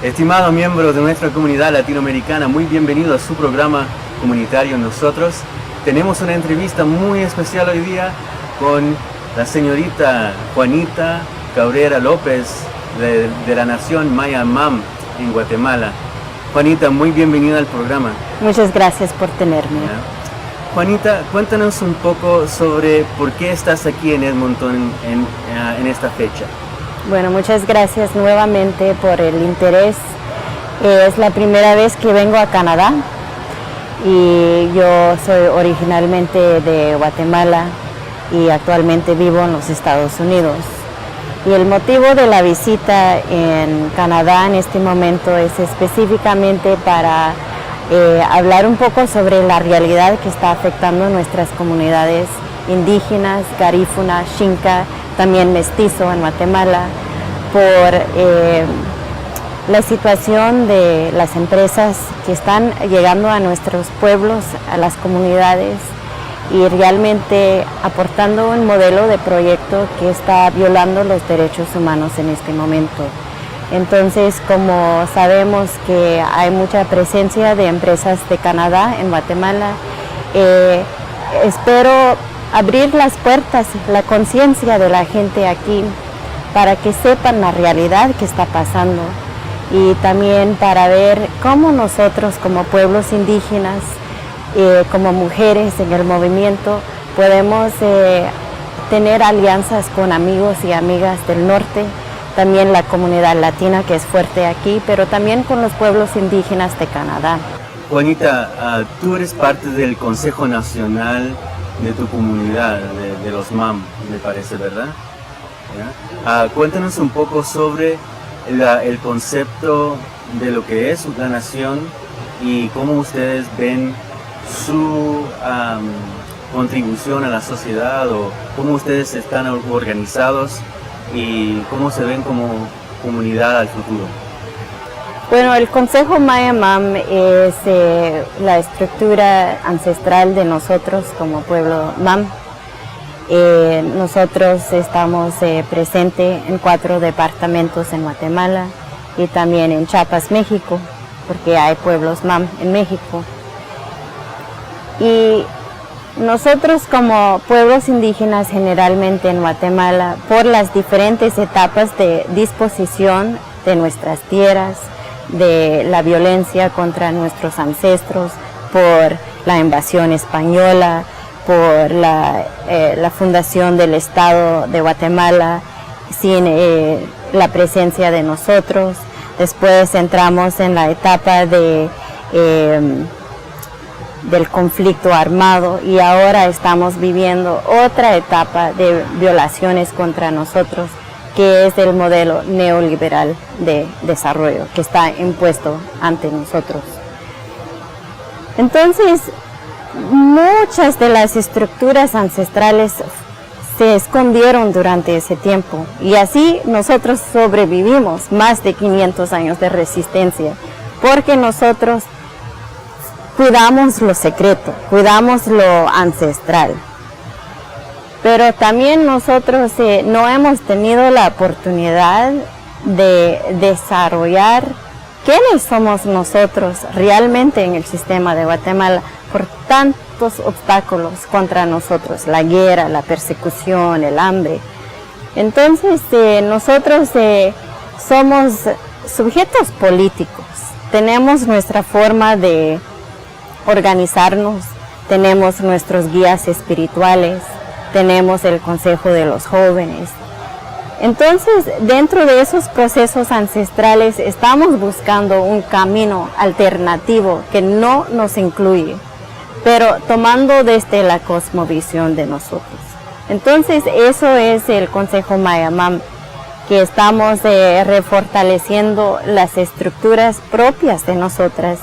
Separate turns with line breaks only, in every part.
Estimado miembro de nuestra comunidad latinoamericana, muy bienvenido a su programa comunitario Nosotros. Tenemos una entrevista muy especial hoy día con la señorita Juanita Cabrera López de la nación Maya Mam en Guatemala. Juanita, muy bienvenida al programa.
Muchas gracias por tenerme.
Juanita, cuéntanos un poco sobre por qué estás aquí en Edmonton en esta fecha.
Bueno, muchas gracias nuevamente por el interés. Es la primera vez que vengo a Canadá y yo soy originalmente de Guatemala y actualmente vivo en los Estados Unidos. Y el motivo de la visita en Canadá en este momento es específicamente para hablar un poco sobre la realidad que está afectando nuestras comunidades indígenas, garífuna, xinca, también mestizo en Guatemala, por la situación de las empresas que están llegando a nuestros pueblos, a las comunidades, y realmente aportando un modelo de proyecto que está violando los derechos humanos en este momento. Entonces, como sabemos que hay mucha presencia de empresas de Canadá en Guatemala, espero abrir las puertas, la conciencia de la gente aquí para que sepan la realidad que está pasando y también para ver cómo nosotros como pueblos indígenas, como mujeres en el movimiento, podemos tener alianzas con amigos y amigas del norte, también la comunidad latina que es fuerte aquí, pero también con los pueblos indígenas de Canadá.
Juanita, tú eres parte del Consejo Nacional de tu comunidad, de los MAM, me parece, ¿verdad? Cuéntanos un poco sobre el concepto de lo que es la nación y cómo ustedes ven su contribución a la sociedad, o cómo ustedes están organizados y cómo se ven como comunidad al futuro.
Bueno, el Consejo Maya Mam es la estructura ancestral de nosotros como pueblo Mam. Nosotros estamos presentes en 4 departamentos en Guatemala y también en Chiapas, México, porque hay pueblos Mam en México. Y nosotros como pueblos indígenas generalmente en Guatemala, por las diferentes etapas de disposición de nuestras tierras, de la violencia contra nuestros ancestros, por la invasión española, por la fundación del Estado de Guatemala, sin la presencia de nosotros. Después entramos en la etapa del conflicto armado y ahora estamos viviendo otra etapa de violaciones contra nosotros, que es el modelo neoliberal de desarrollo que está impuesto ante nosotros. Entonces, muchas de las estructuras ancestrales se escondieron durante ese tiempo y así nosotros sobrevivimos más de 500 años de resistencia, porque nosotros cuidamos lo secreto, cuidamos lo ancestral. Pero también nosotros no hemos tenido la oportunidad de desarrollar quiénes somos nosotros realmente en el sistema de Guatemala por tantos obstáculos contra nosotros, la guerra, la persecución, el hambre. Entonces nosotros somos sujetos políticos, tenemos nuestra forma de organizarnos, tenemos nuestros guías espirituales, tenemos el Consejo de los Jóvenes. Entonces, dentro de esos procesos ancestrales estamos buscando un camino alternativo que no nos incluye, pero tomando desde la cosmovisión de nosotros. Entonces, eso es el Consejo Maya Mam, que estamos refortaleciendo las estructuras propias de nosotras,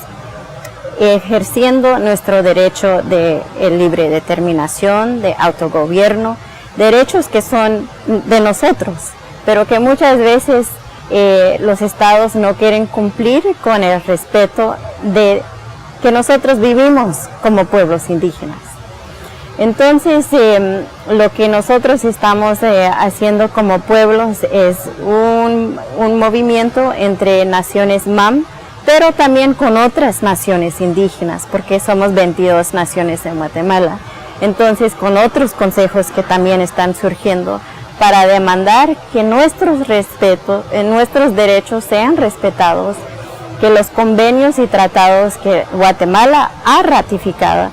ejerciendo nuestro derecho de libre determinación, de autogobierno, derechos que son de nosotros, pero que muchas veces los estados no quieren cumplir con el respeto de que nosotros vivimos como pueblos indígenas. Entonces, lo que nosotros estamos haciendo como pueblos es un movimiento entre naciones MAM, pero también con otras naciones indígenas, porque somos 22 naciones en Guatemala. Entonces, con otros consejos que también están surgiendo para demandar que nuestros derechos sean respetados, que los convenios y tratados que Guatemala ha ratificado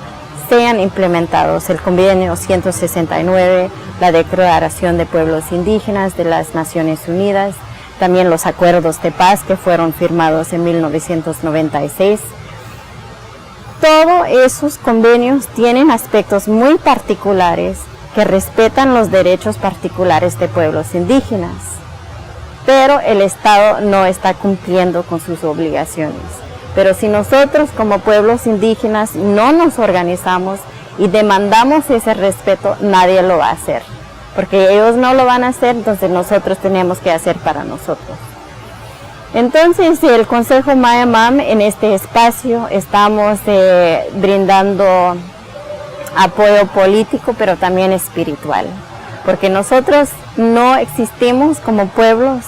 sean implementados. El convenio 169, la Declaración de Pueblos Indígenas de las Naciones Unidas, también los acuerdos de paz que fueron firmados en 1996. Todos esos convenios tienen aspectos muy particulares que respetan los derechos particulares de pueblos indígenas, pero el Estado no está cumpliendo con sus obligaciones. Pero si nosotros como pueblos indígenas no nos organizamos y demandamos ese respeto, nadie lo va a hacer, porque ellos no lo van a hacer, entonces nosotros tenemos que hacer para nosotros. Entonces, el Consejo Maya MAM, en este espacio estamos brindando apoyo político, pero también espiritual, porque nosotros no existimos como pueblos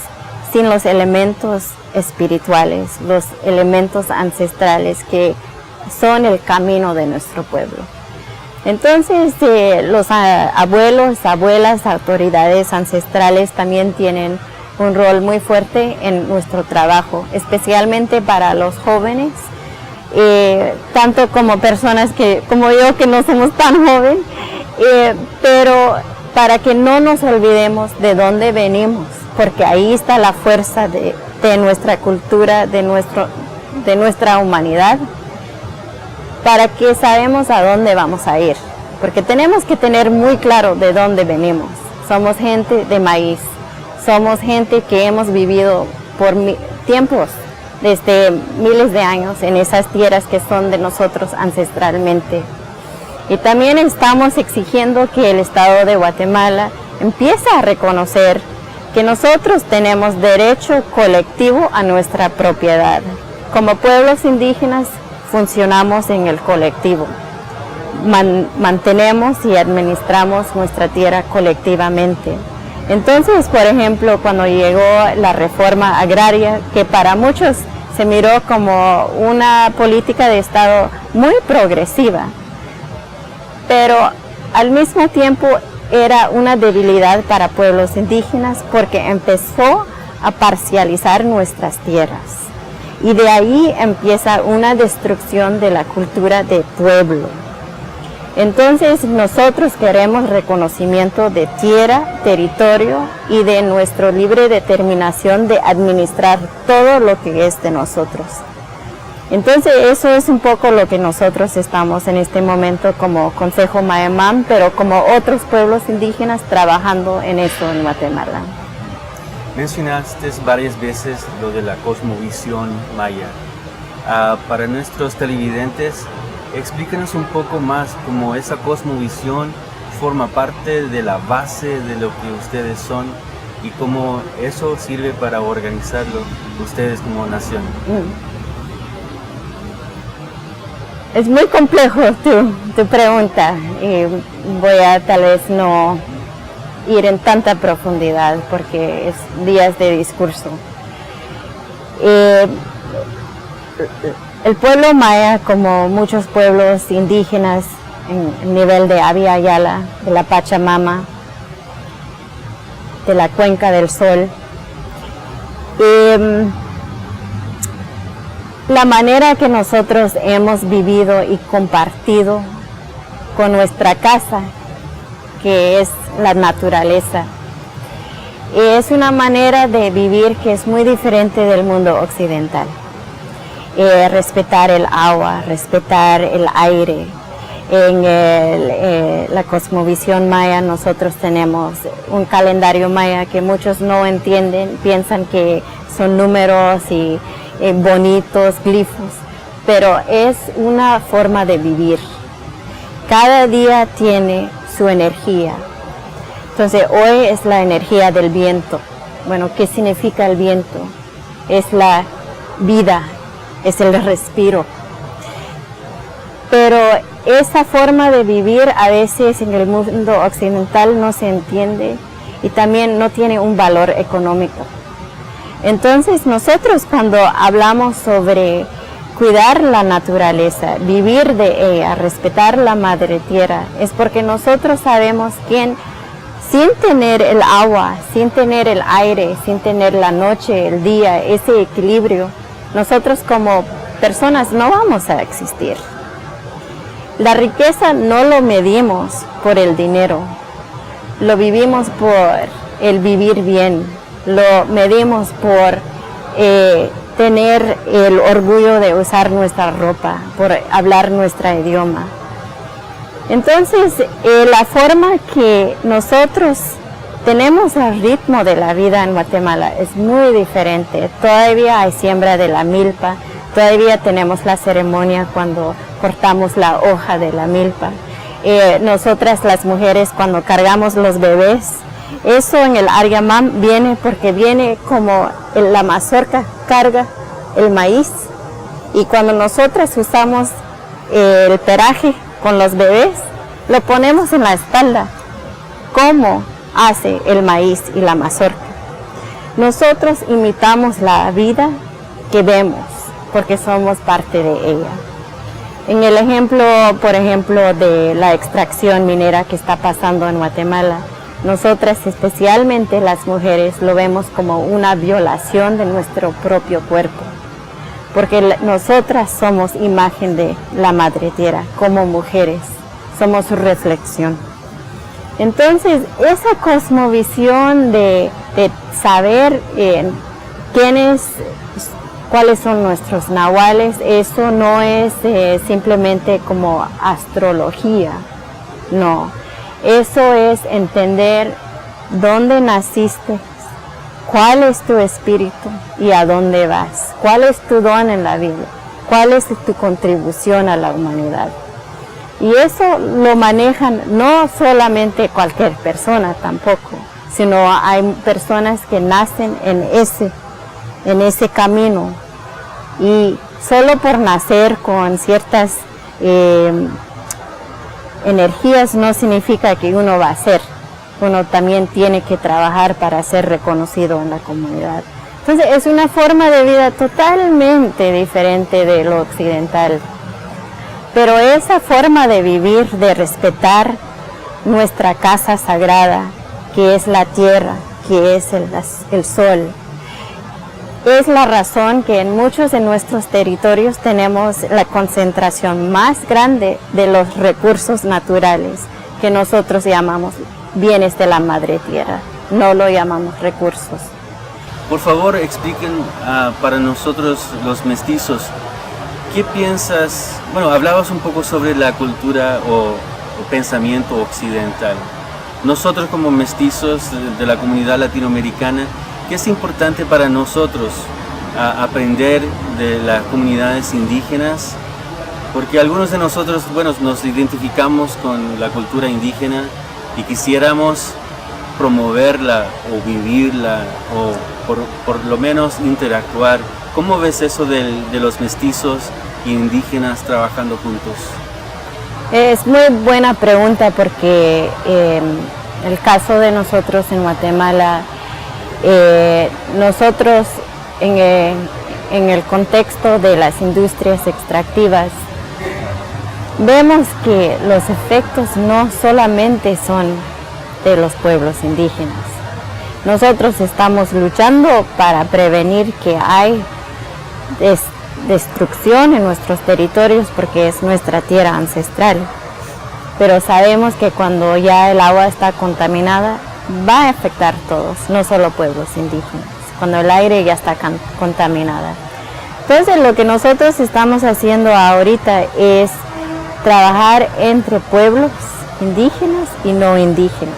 sin los elementos espirituales, los elementos ancestrales que son el camino de nuestro pueblo. Entonces, los abuelos, abuelas, autoridades ancestrales también tienen un rol muy fuerte en nuestro trabajo, especialmente para los jóvenes, tanto como personas como yo, que no somos tan jóvenes, pero para que no nos olvidemos de dónde venimos, porque ahí está la fuerza de nuestra cultura, de nuestra humanidad, para que sabemos a dónde vamos a ir, porque tenemos que tener muy claro de dónde venimos. Somos gente de maíz, somos gente que hemos vivido por tiempos, desde miles de años, en esas tierras que son de nosotros ancestralmente. Y también estamos exigiendo que el Estado de Guatemala empiece a reconocer que nosotros tenemos derecho colectivo a nuestra propiedad. Como pueblos indígenas funcionamos en el colectivo. Mantenemos y administramos nuestra tierra colectivamente. Entonces, por ejemplo, cuando llegó la reforma agraria, que para muchos se miró como una política de Estado muy progresiva, pero al mismo tiempo era una debilidad para pueblos indígenas porque empezó a parcializar nuestras tierras. Y de ahí empieza una destrucción de la cultura de pueblo. Entonces nosotros queremos reconocimiento de tierra, territorio y de nuestra libre determinación de administrar todo lo que es de nosotros. Entonces eso es un poco lo que nosotros estamos en este momento como Consejo Maya MAM, pero como otros pueblos indígenas trabajando en eso en Guatemala.
Mencionaste varias veces lo de la cosmovisión maya. Para nuestros televidentes, explícanos un poco más cómo esa cosmovisión forma parte de la base de lo que ustedes son y cómo eso sirve para organizarlo ustedes como nación.
Es muy complejo tu pregunta y voy a tal vez no ir en tanta profundidad porque es días de discurso. El pueblo maya, como muchos pueblos indígenas en el nivel de Abya Yala, de la Pachamama, de la Cuenca del Sol, la manera que nosotros hemos vivido y compartido con nuestra casa, que es la naturaleza, es una manera de vivir que es muy diferente del mundo occidental. Respetar el agua, respetar el aire. En la cosmovisión maya nosotros tenemos un calendario maya que muchos no entienden, piensan que son números y bonitos glifos, pero es una forma de vivir. Cada día tiene su energía. Entonces hoy es la energía del viento. Bueno, ¿qué significa el viento? Es la vida, es el respiro. Pero esa forma de vivir a veces en el mundo occidental no se entiende y también no tiene un valor económico. Entonces nosotros cuando hablamos sobre cuidar la naturaleza, vivir de ella, respetar la madre tierra, es porque nosotros sabemos que sin tener el agua, sin tener el aire, sin tener la noche, el día, ese equilibrio, nosotros como personas no vamos a existir. La riqueza no lo medimos por el dinero, lo vivimos por el vivir bien, lo medimos por tener el orgullo de usar nuestra ropa, por hablar nuestro idioma. Entonces, la forma que nosotros tenemos el ritmo de la vida en Guatemala es muy diferente. Todavía hay siembra de la milpa, todavía tenemos la ceremonia cuando cortamos la hoja de la milpa. Nosotras las mujeres cuando cargamos los bebés, eso en el Ariamam viene porque viene como la mazorca carga el maíz, y cuando nosotras usamos el peraje con los bebés, lo ponemos en la espalda, como hace el maíz y la mazorca. Nosotros imitamos la vida que vemos porque somos parte de ella. En el ejemplo, por ejemplo, de la extracción minera que está pasando en Guatemala, nosotras, especialmente las mujeres, lo vemos como una violación de nuestro propio cuerpo, porque nosotras somos imagen de la Madre Tierra, como mujeres, somos su reflexión. Entonces, esa cosmovisión de saber cuáles son nuestros nahuales, eso no es simplemente como astrología, no. Eso es entender dónde naciste, cuál es tu espíritu y a dónde vas, cuál es tu don en la vida, cuál es tu contribución a la humanidad. Y eso lo manejan no solamente cualquier persona tampoco, sino hay personas que nacen en ese camino, y solo por nacer con ciertas energías no significa que uno va a ser. Uno también tiene que trabajar para ser reconocido en la comunidad. Entonces es una forma de vida totalmente diferente de lo occidental. Pero esa forma de vivir, de respetar nuestra casa sagrada, que es la tierra, que es el sol, es la razón que en muchos de nuestros territorios tenemos la concentración más grande de los recursos naturales, que nosotros llamamos bienes de la madre tierra, no lo llamamos recursos.
Por favor, expliquen para nosotros los mestizos, ¿qué piensas? Bueno, hablabas un poco sobre la cultura o pensamiento occidental. Nosotros como mestizos de la comunidad latinoamericana, ¿qué es importante para nosotros aprender de las comunidades indígenas? Porque algunos de nosotros, bueno, nos identificamos con la cultura indígena y quisiéramos promoverla o vivirla o por lo menos interactuar. ¿Cómo ves eso de los mestizos e indígenas trabajando juntos?
Es muy buena pregunta porque el caso de nosotros en Guatemala, nosotros en el contexto de las industrias extractivas vemos que los efectos no solamente son de los pueblos indígenas. Nosotros estamos luchando para prevenir que hay destrucción en nuestros territorios porque es nuestra tierra ancestral. Pero sabemos que cuando ya el agua está contaminada, va a afectar a todos, no solo pueblos indígenas, cuando el aire ya está contaminada. Entonces lo que nosotros estamos haciendo ahorita es trabajar entre pueblos indígenas y no indígenas.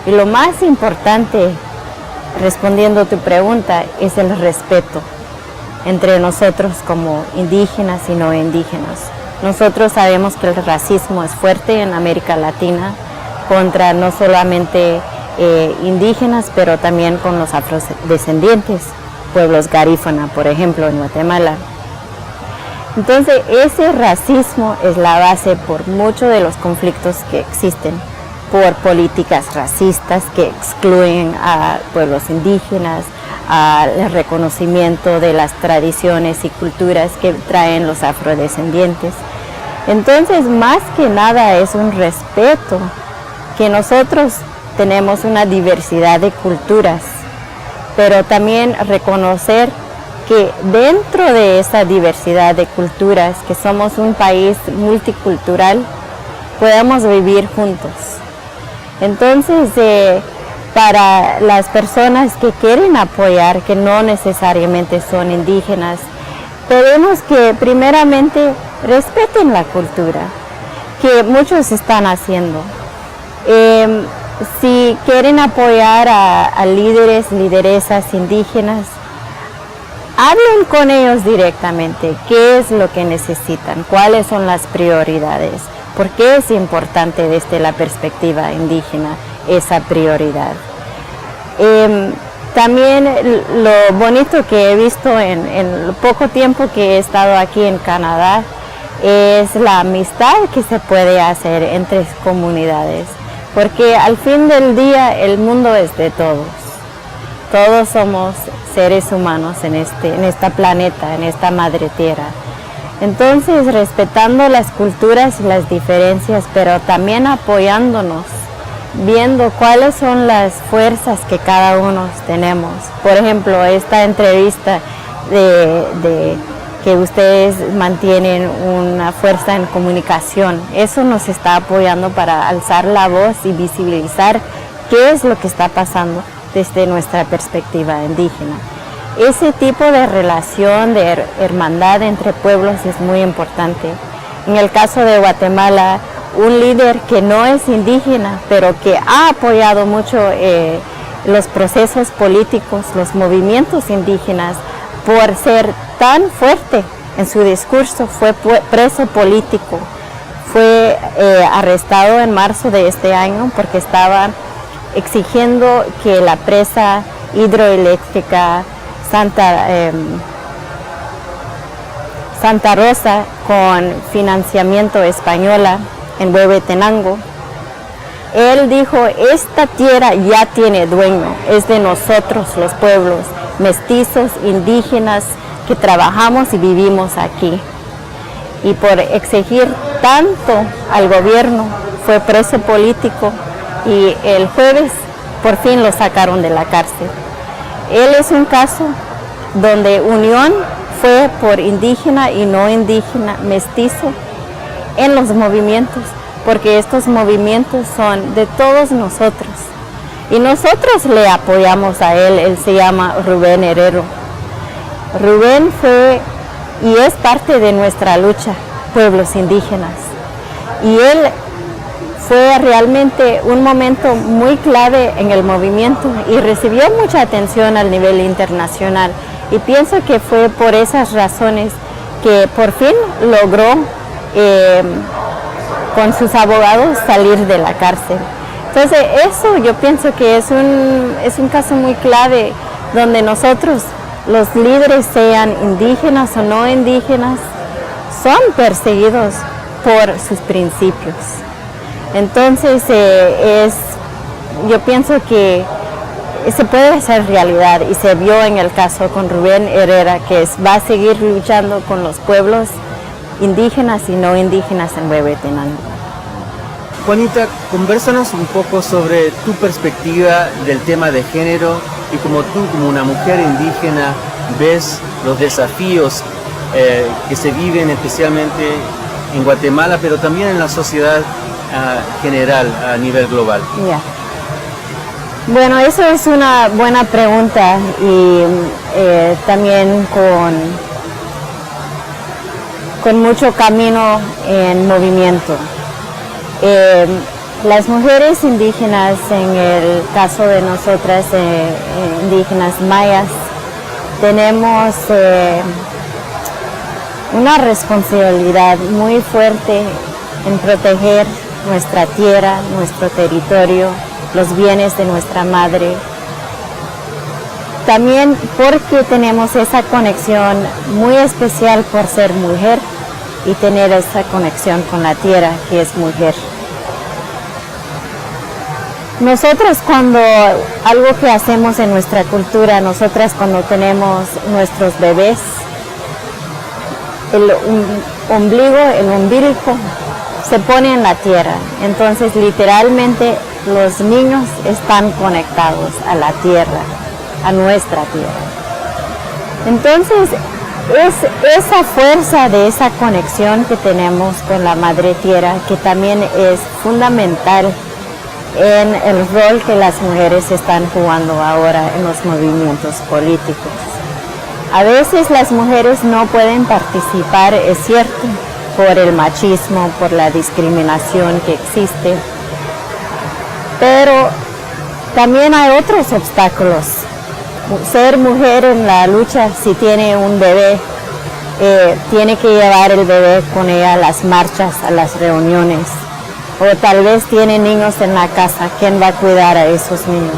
Y lo más importante, respondiendo a tu pregunta, es el respeto entre nosotros como indígenas y no indígenas. Nosotros sabemos que el racismo es fuerte en América Latina contra no solamente indígenas, pero también con los afrodescendientes, pueblos garífuna, por ejemplo, en Guatemala. Entonces ese racismo es la base por muchos de los conflictos que existen, por políticas racistas que excluyen a pueblos indígenas, al reconocimiento de las tradiciones y culturas que traen los afrodescendientes. Entonces, más que nada es un respeto, que nosotros tenemos una diversidad de culturas, pero también reconocer que dentro de esa diversidad de culturas, que somos un país multicultural, podemos vivir juntos. Entonces, para las personas que quieren apoyar, que no necesariamente son indígenas, pedimos que primeramente respeten la cultura, que muchos están haciendo. Si quieren apoyar a líderes, lideresas indígenas, hablen con ellos directamente, qué es lo que necesitan, cuáles son las prioridades, por qué es importante desde la perspectiva indígena esa prioridad. También lo bonito que he visto en el poco tiempo que he estado aquí en Canadá es la amistad que se puede hacer entre comunidades, porque al fin del día el mundo es de todos. Todos somos seres humanos en esta planeta, en esta madre tierra. Entonces, respetando las culturas y las diferencias, pero también apoyándonos, viendo cuáles son las fuerzas que cada uno tenemos. Por ejemplo, esta entrevista de que ustedes mantienen una fuerza en comunicación, eso nos está apoyando para alzar la voz y visibilizar qué es lo que está pasando desde nuestra perspectiva indígena. Ese tipo de relación, de hermandad entre pueblos es muy importante. En el caso de Guatemala, un líder que no es indígena, pero que ha apoyado mucho los procesos políticos, los movimientos indígenas, por ser tan fuerte en su discurso, fue preso político. Fue arrestado en marzo de este año porque estaba exigiendo que la presa hidroeléctrica Santa Rosa, con financiamiento española en Huehuetenango, él dijo, esta tierra ya tiene dueño, es de nosotros los pueblos mestizos, indígenas, que trabajamos y vivimos aquí. Y por exigir tanto al gobierno, fue preso político y el jueves por fin lo sacaron de la cárcel. Él es un caso donde unión fue por indígena y no indígena, mestizo, en los movimientos, porque estos movimientos son de todos nosotros. Y nosotros le apoyamos a él se llama Rubén Herrero. Rubén fue y es parte de nuestra lucha, pueblos indígenas. Y él fue realmente un momento muy clave en el movimiento y recibió mucha atención al nivel internacional. Y pienso que fue por esas razones que por fin logró con sus abogados salir de la cárcel. Entonces eso yo pienso que es un caso muy clave donde nosotros, los líderes, sean indígenas o no indígenas, son perseguidos por sus principios. Entonces yo pienso que se puede hacer realidad y se vio en el caso con Rubén Herrera, que va a seguir luchando con los pueblos indígenas y no indígenas en Huehuetenango.
Juanita, convérsanos un poco sobre tu perspectiva del tema de género y como tú, como una mujer indígena, ves los desafíos que se viven especialmente en Guatemala, pero también en la sociedad general a nivel global.
Yeah. Bueno, eso es una buena pregunta y también con mucho camino en movimiento. Las mujeres indígenas, en el caso de nosotras, indígenas mayas, tenemos una responsabilidad muy fuerte en proteger nuestra tierra, nuestro territorio, los bienes de nuestra madre. también porque tenemos esa conexión muy especial por ser mujer y tener esa conexión con la tierra que es mujer. Nosotros cuando, algo que hacemos en nuestra cultura, nosotras cuando tenemos nuestros bebés, el umbilico se pone en la tierra, entonces literalmente los niños están conectados a la tierra, a nuestra tierra. Entonces es esa fuerza de esa conexión que tenemos con la madre tierra que también es fundamental en el rol que las mujeres están jugando ahora en los movimientos políticos. A veces las mujeres no pueden participar, es cierto, por el machismo, por la discriminación que existe, pero también hay otros obstáculos. Ser mujer en la lucha, si tiene un bebé, tiene que llevar el bebé con ella a las marchas, a las reuniones, o tal vez tiene niños en la casa, ¿quién va a cuidar a esos niños?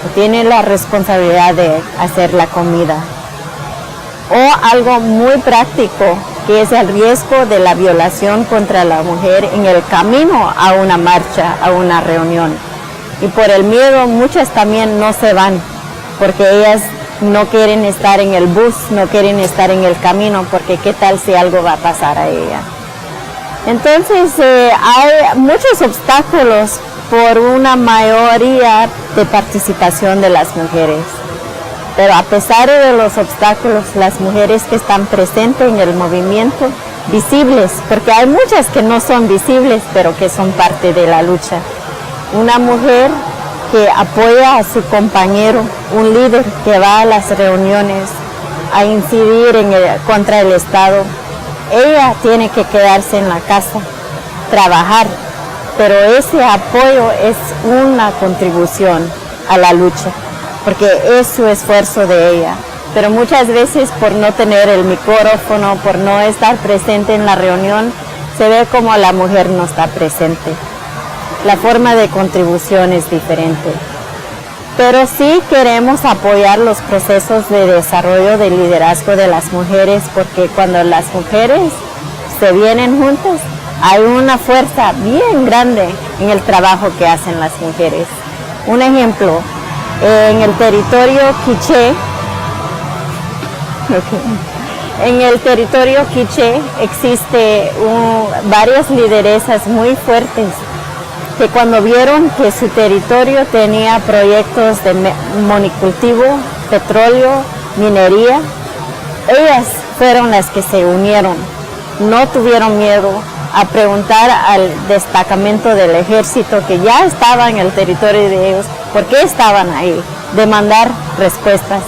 O tiene la responsabilidad de hacer la comida. O algo muy práctico, que es el riesgo de la violación contra la mujer en el camino a una marcha, a una reunión. Y por el miedo muchas también no se van, porque ellas no quieren estar en el bus, no quieren estar en el camino, porque qué tal si algo va a pasar a ella. Entonces hay muchos obstáculos por una mayoría de participación de las mujeres. Pero a pesar de los obstáculos, las mujeres que están presentes en el movimiento, visibles, porque hay muchas que no son visibles, pero que son parte de la lucha. Una mujer que apoya a su compañero, un líder que va a las reuniones a incidir contra el Estado, ella tiene que quedarse en la casa, trabajar, pero ese apoyo es una contribución a la lucha, porque es su esfuerzo de ella. Pero muchas veces por no tener el micrófono, por no estar presente en la reunión, se ve como la mujer no está presente. La forma de contribución es diferente. Pero sí queremos apoyar los procesos de desarrollo del liderazgo de las mujeres, porque cuando las mujeres se vienen juntas, hay una fuerza bien grande en el trabajo que hacen las mujeres. Un ejemplo, en el territorio quiché, en el territorio quiché existe varias lideresas muy fuertes que cuando vieron que su territorio tenía proyectos de monocultivo, petróleo, minería, ellas fueron las que se unieron. No tuvieron miedo a preguntar al destacamento del ejército que ya estaba en el territorio de ellos, por qué estaban ahí, demandar respuestas.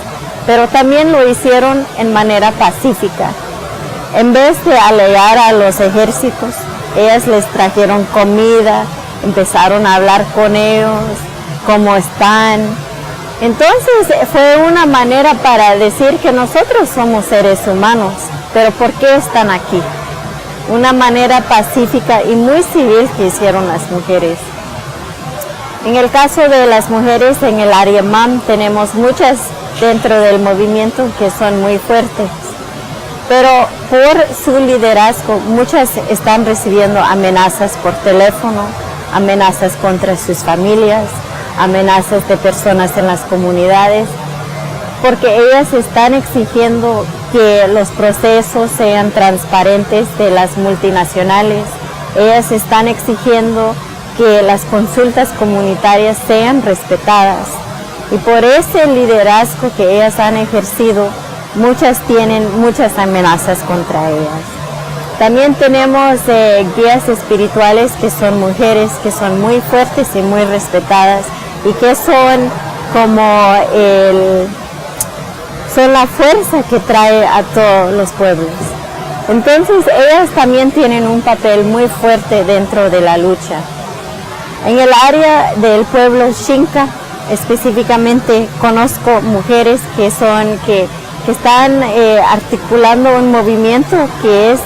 Pero también lo hicieron en manera pacífica. En vez de alegar a los ejércitos, ellas les trajeron comida, empezaron a hablar con ellos, cómo están. Entonces fue una manera para decir que nosotros somos seres humanos, pero ¿por qué están aquí? Una manera pacífica y muy civil que hicieron las mujeres. En el caso de las mujeres en el área MAM tenemos muchas dentro del movimiento que son muy fuertes, pero por su liderazgo muchas están recibiendo amenazas por teléfono, amenazas contra sus familias, amenazas de personas en las comunidades, porque ellas están exigiendo que los procesos sean transparentes de las multinacionales. Ellas están exigiendo que las consultas comunitarias sean respetadas. Y por ese liderazgo que ellas han ejercido, muchas tienen muchas amenazas contra ellas. También tenemos guías espirituales que son mujeres, que son muy fuertes y muy respetadas y que son como son la fuerza que trae a todos los pueblos. Entonces ellas también tienen un papel muy fuerte dentro de la lucha. En el área del pueblo Xinca, específicamente conozco mujeres que están articulando un movimiento que es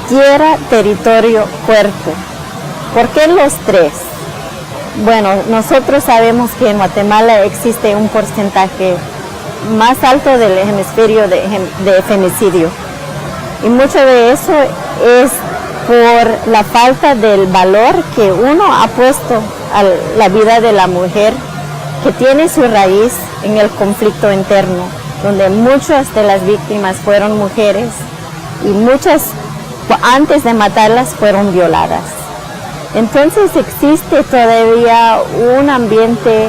tierra, territorio, cuerpo. ¿Por qué los tres? Bueno, nosotros sabemos que en Guatemala existe un porcentaje más alto del hemisferio de femicidio. Y mucho de eso es por la falta del valor que uno ha puesto a la vida de la mujer, que tiene su raíz en el conflicto interno, donde muchas de las víctimas fueron mujeres y muchas antes de matarlas fueron violadas. Entonces existe todavía un ambiente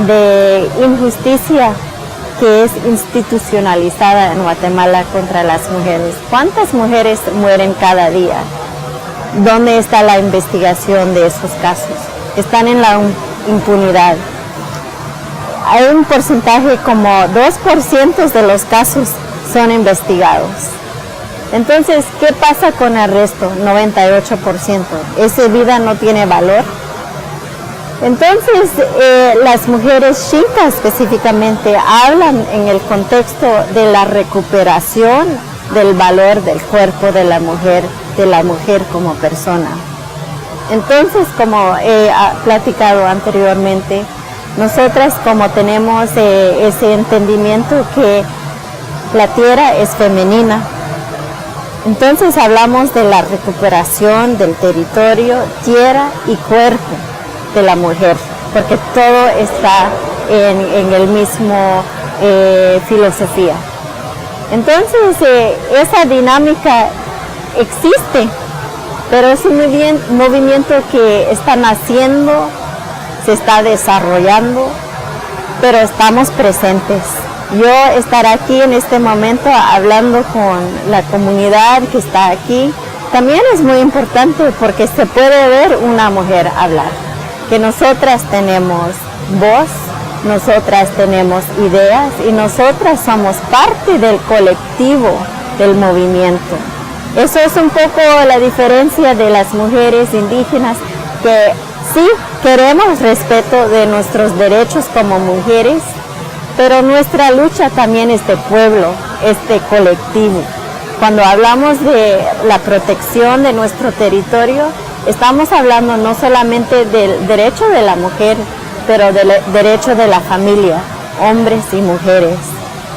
de injusticia que es institucionalizada en Guatemala contra las mujeres. ¿Cuántas mujeres mueren cada día? ¿Dónde está la investigación de esos casos? Están en la impunidad. Hay un porcentaje como 2% de los casos son investigados. Entonces, ¿qué pasa con el resto? 98%. ¿Esa vida no tiene valor? Entonces, las mujeres Xinca específicamente hablan en el contexto de la recuperación del valor del cuerpo de la mujer como persona. Entonces, como he platicado anteriormente, nosotras como tenemos ese entendimiento que la tierra es femenina, entonces hablamos de la recuperación del territorio, tierra y cuerpo de la mujer, porque todo está en el mismo filosofía. Entonces esa dinámica existe, pero es un movimiento que está naciendo, se está desarrollando, pero estamos presentes. Yo estar aquí en este momento hablando con la comunidad que está aquí, también es muy importante porque se puede ver una mujer hablar, que nosotras tenemos voz, nosotras tenemos ideas y nosotras somos parte del colectivo del movimiento. Eso es un poco la diferencia de las mujeres indígenas, que sí queremos respeto de nuestros derechos como mujeres, pero nuestra lucha también es de pueblo, es de colectivo. Cuando hablamos de la protección de nuestro territorio, estamos hablando no solamente del derecho de la mujer, pero del derecho de la familia, hombres y mujeres.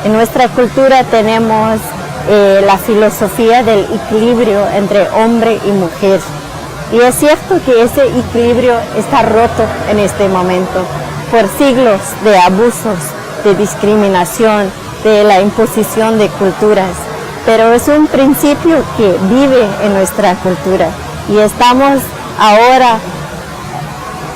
En nuestra cultura tenemos la filosofía del equilibrio entre hombre y mujer. Y es cierto que ese equilibrio está roto en este momento por siglos de abusos, de discriminación, de la imposición de culturas, pero es un principio que vive en nuestra cultura y estamos ahora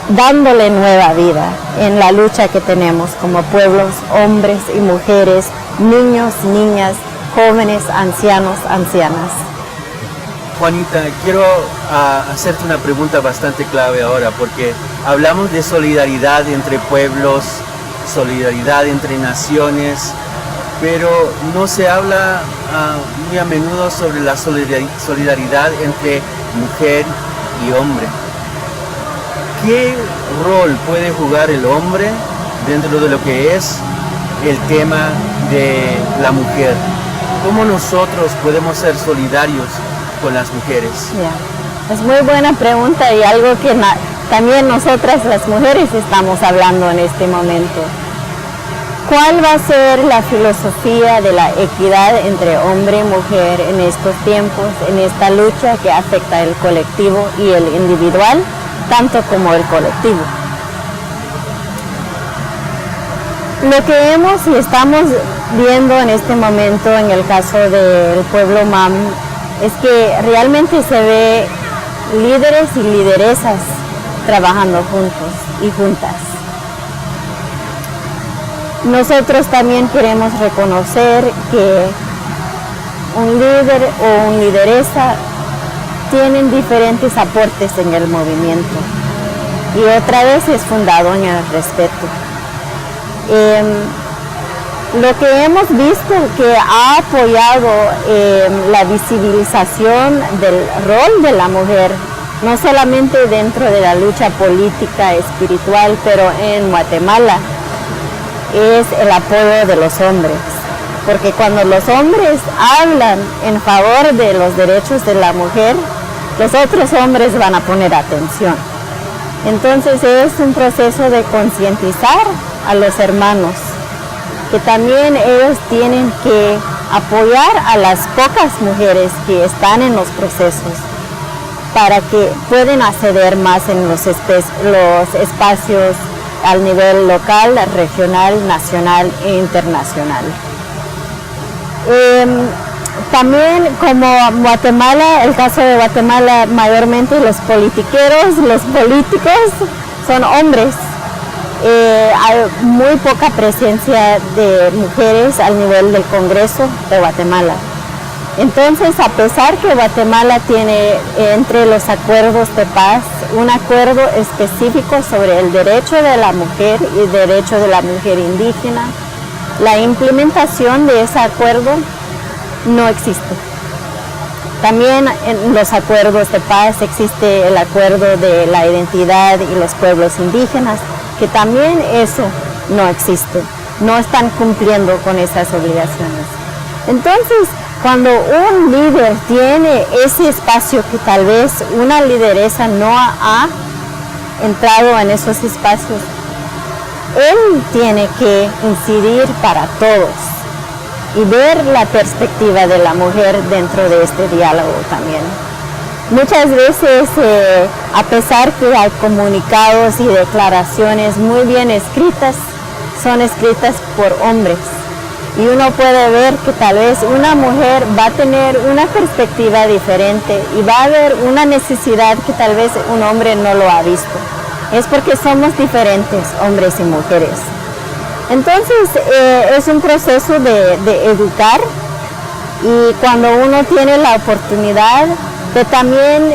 dándole nueva vida en la lucha que tenemos como pueblos, hombres y mujeres, niños, niñas, jóvenes, ancianos, ancianas.
Juanita, quiero hacerte una pregunta bastante clave ahora, porque hablamos de solidaridad entre pueblos, solidaridad entre naciones, pero no se habla muy a menudo sobre la solidaridad entre mujer y hombre. ¿Qué rol puede jugar el hombre dentro de lo que es el tema de la mujer? ¿Cómo nosotros podemos ser solidarios con las mujeres?
Es muy buena pregunta y algo que también nosotras las mujeres estamos hablando en este momento. ¿Cuál va a ser la filosofía de la equidad entre hombre y mujer en estos tiempos, en esta lucha que afecta el colectivo y el individual, tanto como el colectivo? Lo que hemos y estamos viendo en este momento en el caso del pueblo Mam es que realmente se ve líderes y lideresas trabajando juntos y juntas. Nosotros también queremos reconocer que un líder o una lideresa tienen diferentes aportes en el movimiento y otra vez es fundado en el respeto. Lo que hemos visto que ha apoyado la visibilización del rol de la mujer, no solamente dentro de la lucha política, espiritual, pero en Guatemala, es el apoyo de los hombres. Porque cuando los hombres hablan en favor de los derechos de la mujer, los otros hombres van a poner atención. Entonces es un proceso de concientizar a los hermanos que también ellos tienen que apoyar a las pocas mujeres que están en los procesos para que puedan acceder más en los espacios al nivel local, regional, nacional e internacional. También como Guatemala, el caso de Guatemala, mayormente los politiqueros, los políticos son hombres. Hay muy poca presencia de mujeres al nivel del Congreso de Guatemala. Entonces, a pesar que Guatemala tiene entre los acuerdos de paz un acuerdo específico sobre el derecho de la mujer y el derecho de la mujer indígena, la implementación de ese acuerdo no existe. También en los acuerdos de paz existe el acuerdo de la identidad y los pueblos indígenas, que también eso no existe, no están cumpliendo con esas obligaciones. Entonces, cuando un líder tiene ese espacio que tal vez una lideresa no ha entrado en esos espacios, él tiene que incidir para todos y ver la perspectiva de la mujer dentro de este diálogo también. Muchas veces, a pesar que hay comunicados y declaraciones muy bien escritas, son escritas por hombres. Y uno puede ver que tal vez una mujer va a tener una perspectiva diferente y va a haber una necesidad que tal vez un hombre no lo ha visto. Es porque somos diferentes, hombres y mujeres. Entonces, es un proceso de educar, y cuando uno tiene la oportunidad de también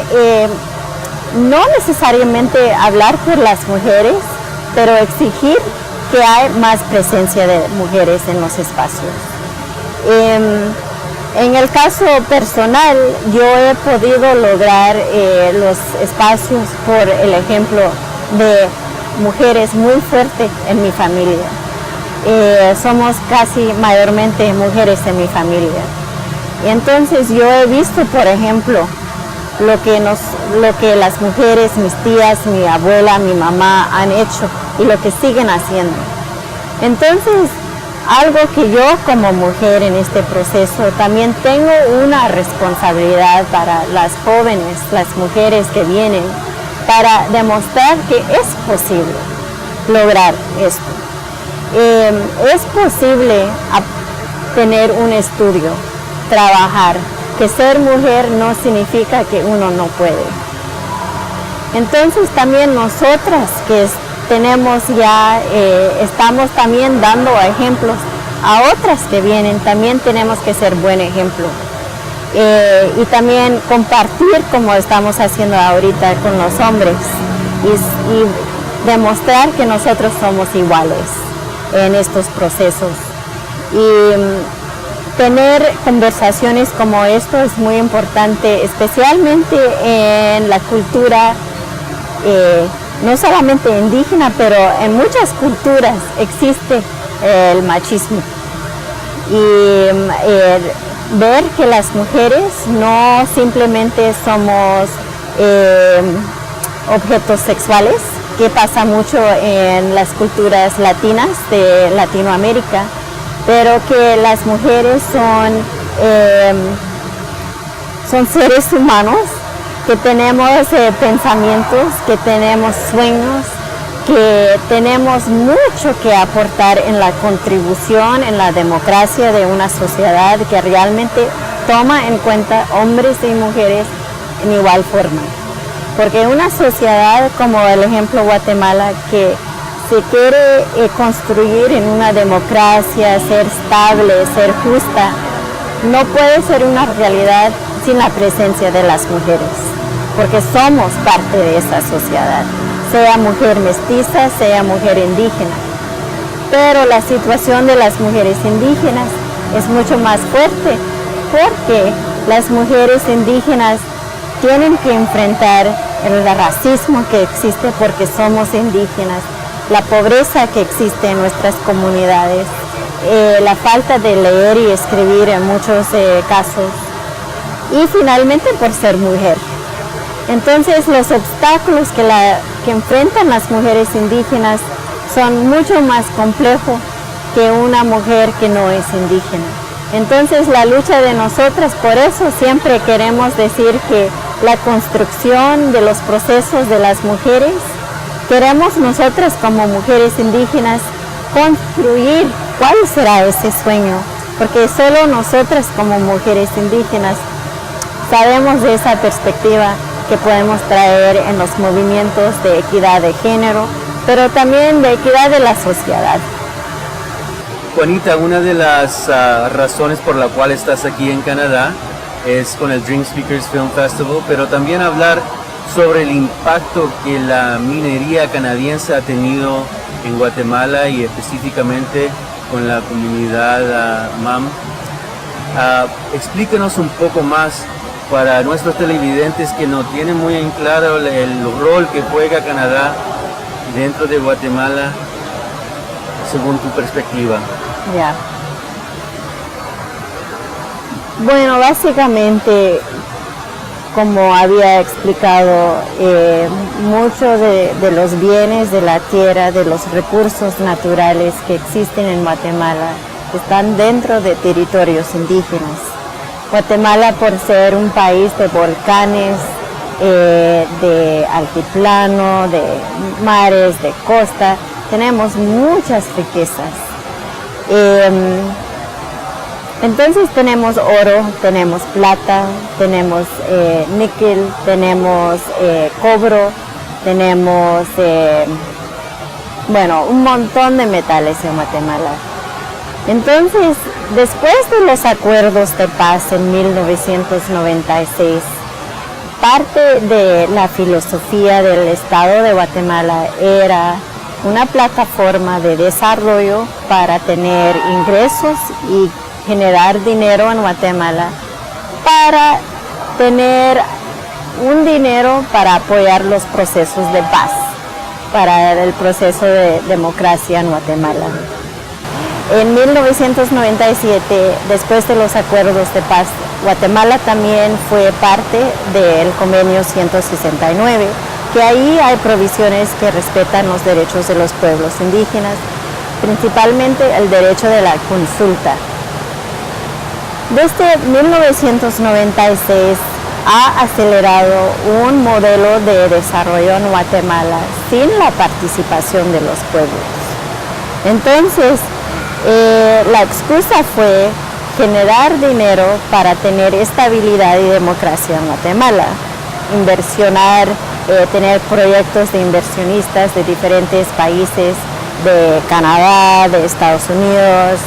no necesariamente hablar por las mujeres, pero exigir que hay más presencia de mujeres en los espacios. En el caso personal, yo he podido lograr los espacios por el ejemplo de mujeres muy fuertes en mi familia. Somos casi mayormente mujeres en mi familia. Y entonces yo he visto, por ejemplo, lo que las mujeres, mis tías, mi abuela, mi mamá han hecho y lo que siguen haciendo. Entonces, algo que yo como mujer en este proceso también tengo una responsabilidad para las jóvenes, las mujeres que vienen, para demostrar que es posible lograr esto. Es posible tener un estudio, trabajar, que ser mujer no significa que uno no puede. Entonces también nosotras que tenemos ya, estamos también dando ejemplos a otras que vienen, también tenemos que ser buen ejemplo. Y también compartir como estamos haciendo ahorita con los hombres y demostrar que nosotros somos iguales en estos procesos. Y tener conversaciones como esto es muy importante, especialmente en la cultura, no solamente indígena, pero en muchas culturas existe el machismo. Y ver que las mujeres no simplemente somos objetos sexuales, que pasa mucho en las culturas latinas de Latinoamérica, pero que las mujeres son seres humanos, que tenemos pensamientos, que tenemos sueños, que tenemos mucho que aportar en la contribución, en la democracia de una sociedad que realmente toma en cuenta hombres y mujeres en igual forma. Porque una sociedad como el ejemplo Guatemala, que se quiere construir en una democracia, ser estable, ser justa, no puede ser una realidad sin la presencia de las mujeres, porque somos parte de esa sociedad, sea mujer mestiza, sea mujer indígena. Pero la situación de las mujeres indígenas es mucho más fuerte, porque las mujeres indígenas tienen que enfrentar el racismo que existe porque somos indígenas, la pobreza que existe en nuestras comunidades, la falta de leer y escribir en muchos casos, y finalmente por ser mujer. Entonces los obstáculos que enfrentan las mujeres indígenas son mucho más complejos que una mujer que no es indígena. Entonces la lucha de nosotras, por eso siempre queremos decir que la construcción de los procesos de las mujeres, queremos nosotras como mujeres indígenas construir cuál será ese sueño, porque solo nosotras como mujeres indígenas sabemos de esa perspectiva que podemos traer en los movimientos de equidad de género, pero también de equidad de la sociedad.
Juanita, una de las razones por la cual estás aquí en Canadá es con el Dream Speakers Film Festival, pero también hablar sobre el impacto que la minería canadiense ha tenido en Guatemala y específicamente con la comunidad MAM. Explícanos un poco más para nuestros televidentes que no tienen muy en claro el rol que juega Canadá dentro de Guatemala según tu perspectiva.
Ya. Bueno, básicamente, como había explicado, muchos de los bienes de la tierra, de los recursos naturales que existen en Guatemala, están dentro de territorios indígenas. Guatemala, por ser un país de volcanes, de altiplano, de mares, de costa, tenemos muchas riquezas. Entonces tenemos oro, tenemos plata, tenemos níquel, tenemos cobre, tenemos un montón de metales en Guatemala. Entonces, después de los acuerdos de paz en 1996, parte de la filosofía del Estado de Guatemala era una plataforma de desarrollo para tener ingresos y generar dinero en Guatemala, para tener un dinero para apoyar los procesos de paz, para el proceso de democracia en Guatemala. En 1997, después de los acuerdos de paz, Guatemala también fue parte del convenio 169, que ahí hay provisiones que respetan los derechos de los pueblos indígenas, principalmente el derecho de la consulta. Desde 1996 ha acelerado un modelo de desarrollo en Guatemala sin la participación de los pueblos. Entonces, la excusa fue generar dinero para tener estabilidad y democracia en Guatemala, inversionar, tener proyectos de inversionistas de diferentes países, de Canadá, de Estados Unidos,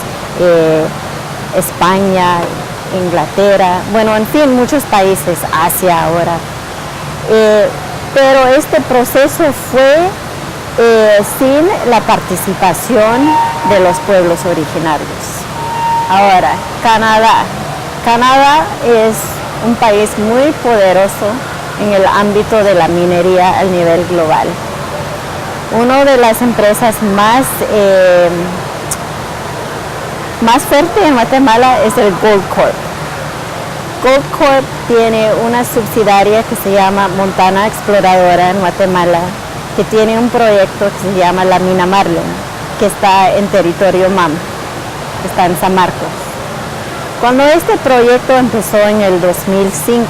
España, Inglaterra, en fin, muchos países, Asia ahora. Pero este proceso fue sin la participación de los pueblos originarios. Ahora, Canadá es un país muy poderoso en el ámbito de la minería a nivel global. Una de las empresas más fuerte en Guatemala es el Gold Corp. Gold Corp tiene una subsidiaria que se llama Montana Exploradora en Guatemala, que tiene un proyecto que se llama la Mina Marlin, que está en territorio MAM, que está en San Marcos. Cuando este proyecto empezó en el 2005,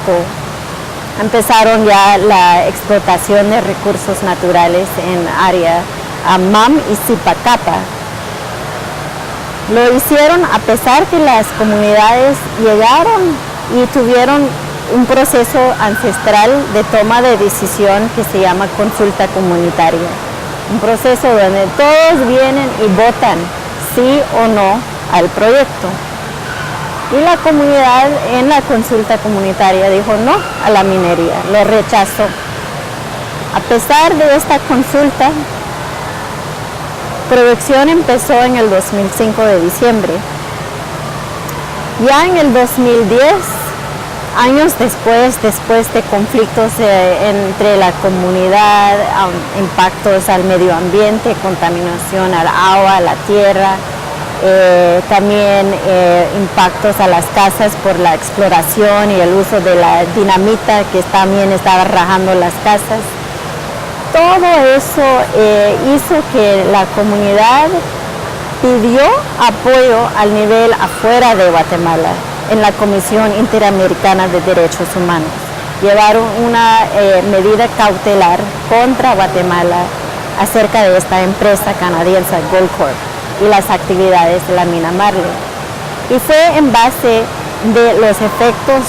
empezaron ya la explotación de recursos naturales en área MAM y Zipacapa. Lo hicieron a pesar que las comunidades llegaron y tuvieron un proceso ancestral de toma de decisión que se llama consulta comunitaria. Un proceso donde todos vienen y votan sí o no al proyecto. Y la comunidad en la consulta comunitaria dijo no a la minería, lo rechazó. A pesar de esta consulta, producción empezó en el 2005 de diciembre. Ya en el 2010, años después de conflictos entre la comunidad, impactos al medio ambiente, contaminación al agua, a la tierra, también impactos a las casas por la exploración y el uso de la dinamita que también estaba rajando las casas. Todo eso hizo que la comunidad pidió apoyo al nivel afuera de Guatemala en la Comisión Interamericana de Derechos Humanos. Llevaron una medida cautelar contra Guatemala acerca de esta empresa canadiense Goldcorp y las actividades de la mina Marlin. Y fue en base de los efectos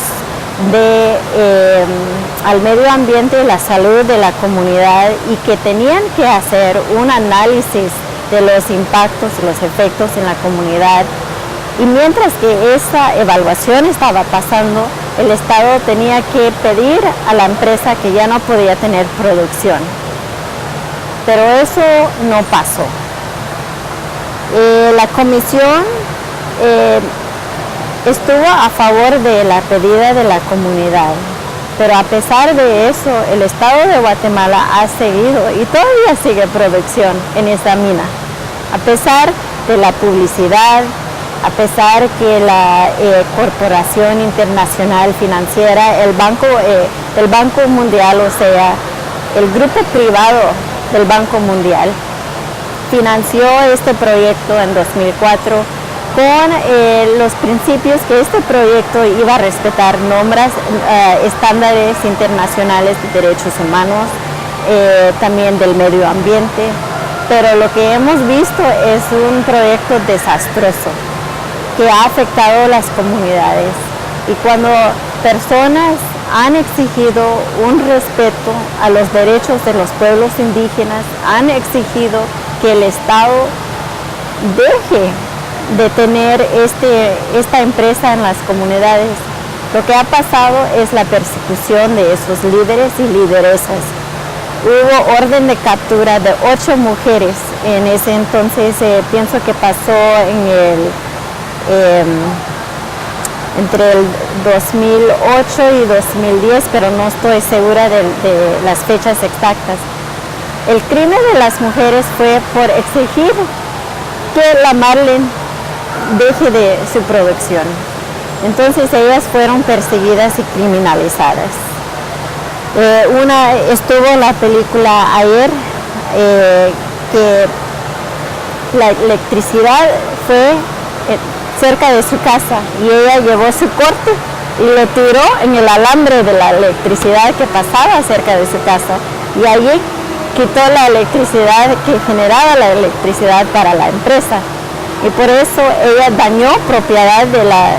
al medio ambiente y la salud de la comunidad, y que tenían que hacer un análisis de los impactos y los efectos en la comunidad. Y mientras que esa evaluación estaba pasando, el Estado tenía que pedir a la empresa que ya no podía tener producción. Pero eso no pasó. La comisión estuvo a favor de la pedida de la comunidad, pero a pesar de eso, el Estado de Guatemala ha seguido y todavía sigue producción en esa mina, a pesar de la publicidad, a pesar que la Corporación Internacional Financiera, el Banco Mundial, o sea, el grupo privado del Banco Mundial, financió este proyecto en 2004 con los principios que este proyecto iba a respetar estándares internacionales de derechos humanos, también del medio ambiente, pero lo que hemos visto es un proyecto desastroso que ha afectado a las comunidades. Y cuando personas han exigido un respeto a los derechos de los pueblos indígenas, han exigido que el Estado deje de tener esta empresa en las comunidades, lo que ha pasado es la persecución de esos líderes y lideresas. Hubo orden de captura de 8 mujeres en ese entonces, pienso que pasó entre el 2008 y 2010, pero no estoy segura de las fechas exactas. El crimen de las mujeres fue por exigir que la Marlin deje de su producción. Entonces ellas fueron perseguidas y criminalizadas. Estuvo la película ayer, que la electricidad fue cerca de su casa y ella llevó su corte y lo tiró en el alambre de la electricidad que pasaba cerca de su casa, y allí quitó la electricidad que generaba la electricidad para la empresa, y por eso ella dañó propiedad de la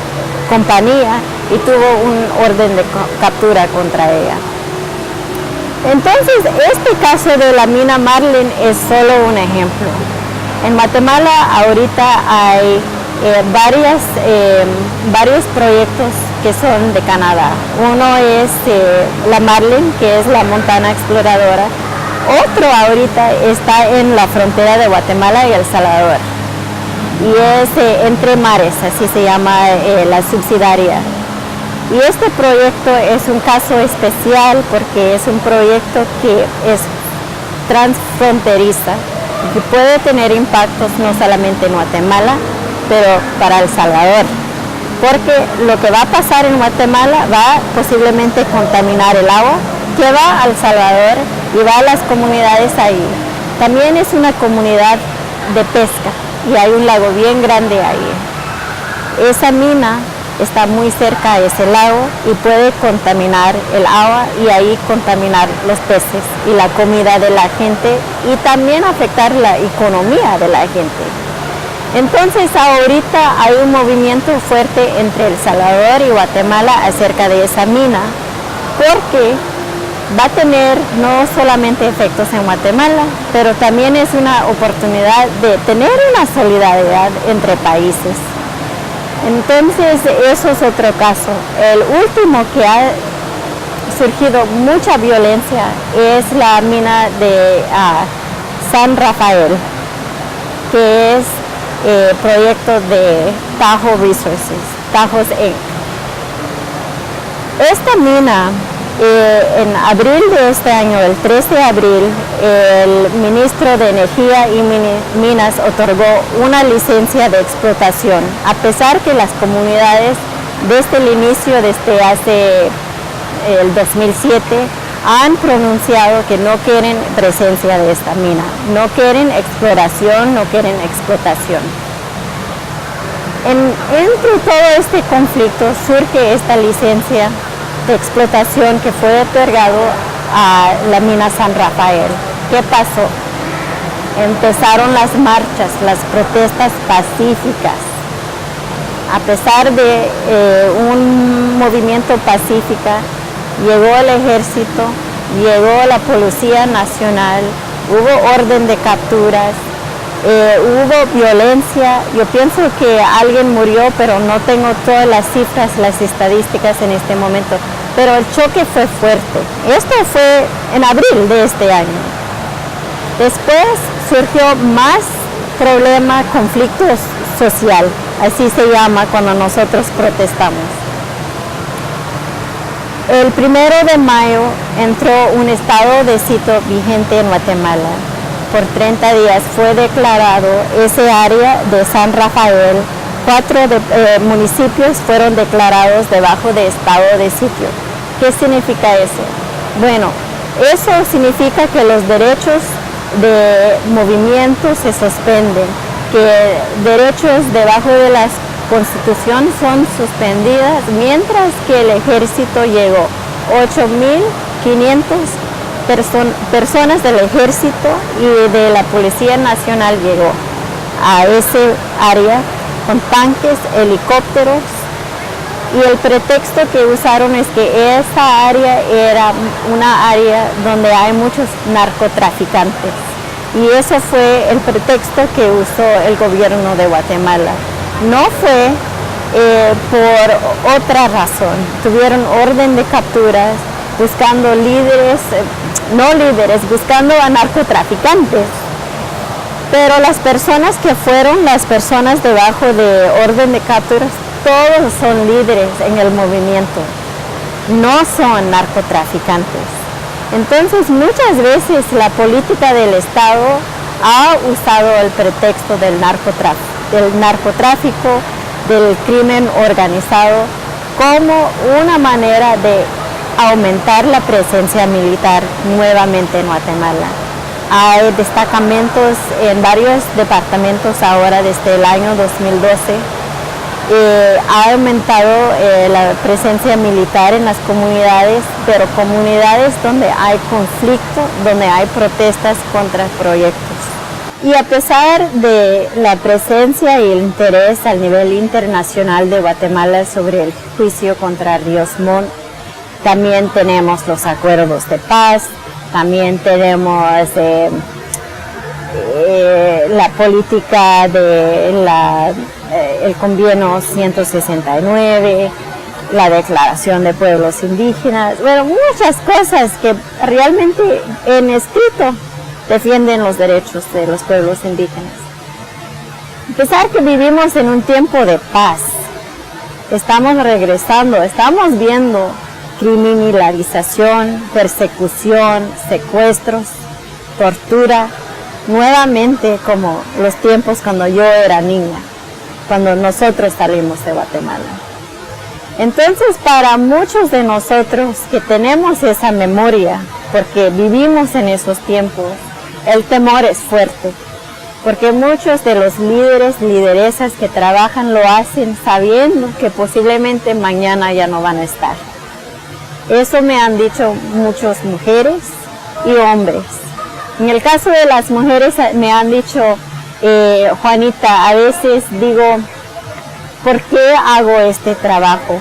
compañía y tuvo un orden de captura contra ella. Entonces, este caso de la mina Marlin es solo un ejemplo. En Guatemala ahorita hay varios proyectos que son de Canadá. Uno es la Marlin, que es la Montana Exploradora. Otro ahorita está en la frontera de Guatemala y El Salvador. Y es Entre Mares, así se llama la subsidiaria. Y este proyecto es un caso especial porque es un proyecto que es transfronteriza, que puede tener impactos no solamente en Guatemala, pero para El Salvador, porque lo que va a pasar en Guatemala va posiblemente contaminar el agua que va a El Salvador y va a las comunidades ahí. También es una comunidad de pesca y hay un lago bien grande ahí. Esa mina está muy cerca de ese lago y puede contaminar el agua y ahí contaminar los peces y la comida de la gente, y también afectar la economía de la gente. Entonces ahorita hay un movimiento fuerte entre El Salvador y Guatemala acerca de esa mina, porque va a tener no solamente efectos en Guatemala, pero también es una oportunidad de tener una solidaridad entre países. Entonces eso es otro caso. El último que ha surgido mucha violencia es la mina de San Rafael, que es proyecto de Tahoe Resources, Tahoe's Inc. Esta mina, en abril de este año, el 13 de abril, el ministro de Energía y Minas otorgó una licencia de explotación, a pesar que las comunidades desde el inicio, desde hace el 2007, han pronunciado que no quieren presencia de esta mina, no quieren exploración, no quieren explotación. Entre todo este conflicto surge esta licencia de explotación que fue otorgado a la mina San Rafael. ¿Qué pasó? Empezaron las marchas, las protestas pacíficas. A pesar de un movimiento pacífico, llegó el ejército, llegó la Policía Nacional, hubo orden de capturas, hubo violencia. Yo pienso que alguien murió, pero no tengo todas las cifras, las estadísticas en este momento. Pero el choque fue fuerte. Esto fue en abril de este año. Después surgió más problema, conflicto social, así se llama cuando nosotros protestamos. El 1 de mayo entró un estado de sitio vigente en Guatemala. Por 30 días fue declarado ese área de San Rafael. 4 municipios fueron declarados debajo de estado de sitio. ¿Qué significa eso? Bueno, eso significa que los derechos de movimiento se suspenden, que derechos debajo de la Constitución son suspendidas, mientras que el ejército llegó 8.500 personas del ejército y de la Policía Nacional llegó a ese área con tanques, helicópteros, y el pretexto que usaron es que esa área era una área donde hay muchos narcotraficantes, y eso fue el pretexto que usó el gobierno de Guatemala. No fue por otra razón. Tuvieron orden de capturas buscando líderes, buscando a narcotraficantes. Pero las personas que fueron las personas debajo de orden de capturas, todos son líderes en el movimiento, no son narcotraficantes. Entonces muchas veces la política del Estado ha usado el pretexto del narcotráfico, del crimen organizado, como una manera de aumentar la presencia militar nuevamente en Guatemala. Hay destacamentos en varios departamentos ahora desde el año 2012. Ha aumentado la presencia militar en las comunidades, pero comunidades donde hay conflicto, donde hay protestas contra proyectos. Y a pesar de la presencia y el interés a nivel internacional de Guatemala sobre el juicio contra Ríos Montt, también tenemos los acuerdos de paz, también tenemos la política de el convenio 169, la declaración de pueblos indígenas, bueno, muchas cosas que realmente en escrito defienden los derechos de los pueblos indígenas. A pesar que vivimos en un tiempo de paz, estamos regresando, estamos viendo criminalización, persecución, secuestros, tortura, nuevamente como los tiempos cuando yo era niña, cuando nosotros salimos de Guatemala. Entonces, para muchos de nosotros que tenemos esa memoria, porque vivimos en esos tiempos, el temor es fuerte, porque muchos de los líderes, lideresas que trabajan lo hacen sabiendo que posiblemente mañana ya no van a estar. Eso me han dicho muchas mujeres y hombres. En el caso de las mujeres me han dicho, Juanita, a veces digo, ¿por qué hago este trabajo?